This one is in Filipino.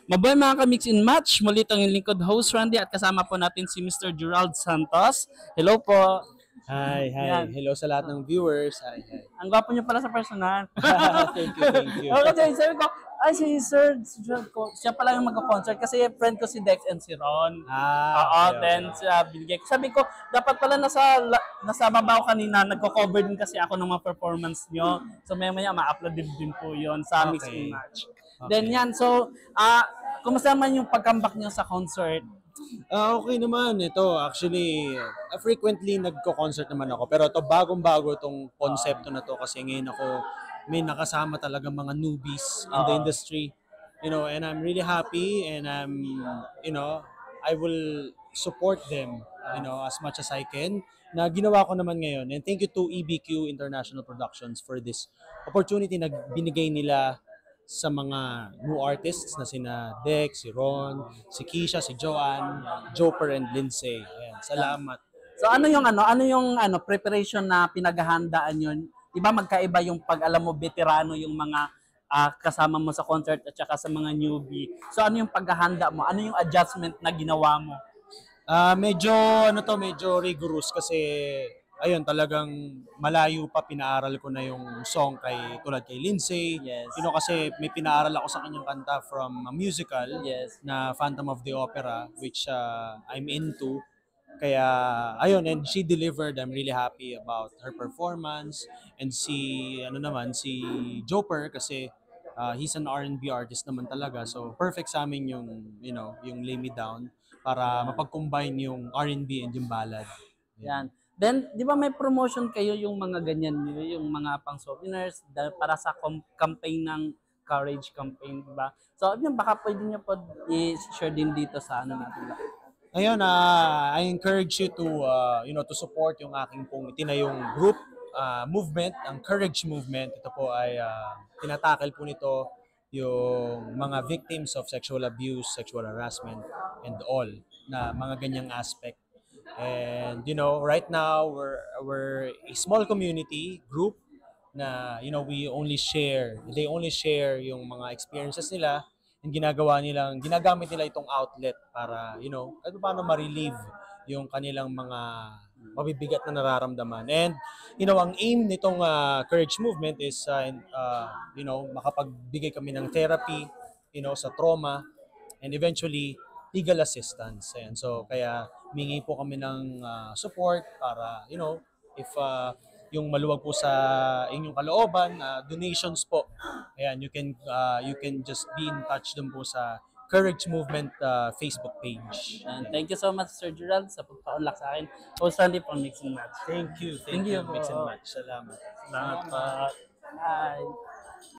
Mabuhay mga ka-mix and match. Muli itong yung lingkod host Randy at kasama po natin si Mr. Gerald Santos. Hello po. Hi, hi. Yan. Hello sa lahat ng viewers. Hi, hi. Ang gwapo niyo pala sa personal. Thank you, thank you. Okay, sabi ko, ay si Sir, Gerald ko, siya pala yung mag-concert kasi friend ko si Dex and si Ron. Oo, Okay, then okay. siya binigay ko. Sabi ko, dapat pala nasa babaw kanina, nagko-cover din kasi ako ng mga performance nyo. So maya-maya ma-upload din po yon sa Mix and Okay. Match. Then Okay. yan, so, kumusta naman yung pag-comeback nyo sa concert? Okay naman ito. Actually, frequently nagko-concert naman ako. Pero ito, bagong-bago itong konsepto na to kasi ngayon ako may nakasama talaga mga newbies in the Oo. industry. And I'm really happy and I will support them, as much as I can na ginawa ko naman ngayon. And thank you to EBQ International Productions for this opportunity na binigay nila sa mga new artists na sina Dex, si Ron, si Kisha, si Joanne, Joper, and Lindsay. Ayan, salamat. So ano yung preparation na pinaghahandaan yun? 'Di ba magkaiba yung pag alam mo veterano yung mga kasama mo sa concert at saka sa mga newbie. So ano yung paghahanda mo? Ano yung adjustment na ginawa mo? Medyo rigorous kasi ayun talagang malayo pa pinaaral ko na yung song tulad kay Lindsay. Yes. Kasi may pinaaral ako sa kanyang kanta from a musical Yes. na Phantom of the Opera which I'm into. Kaya ayun, and she delivered. I'm really happy about her performance. And si Joper kasi he's an R&B artist naman talaga. So perfect sa amin yung Lay Me Down para mapag-combine yung R&B and yung ballad. Yan. Then, di ba may promotion kayo yung mga ganyan nyo, yung mga pang souvenirs para sa campaign ng Courage campaign, di ba? So, yun, baka pwede nyo po i-share din dito sa ano natin. Ayun, I encourage you to support yung aking pong itinayong group movement, ang Courage Movement. Ito po ay tinatakil po nito yung mga victims of sexual abuse, sexual harassment, and all na mga ganyang aspect. And right now we're a small community group na they only share yung mga experiences nila and ginagamit nila itong outlet para kahit paano ma-relieve yung kanilang mga mabibigat na nararamdaman. And ang aim nitong Courage Movement is makapagbigay kami ng therapy sa trauma and eventually legal assistance. Ayan. So kaya mingi po kami ng support para if yung maluwag po sa inyong kalooban, donations po. Ayan, you can just be in touch dun po sa Courage Movement Facebook page. And thank you so much, Sir Gerald, sa pagpa-unlock sa akin. Host Randy from Mix and Match. Thank you. Thank you po. Mix and match. Salamat. Salamat po. Bye.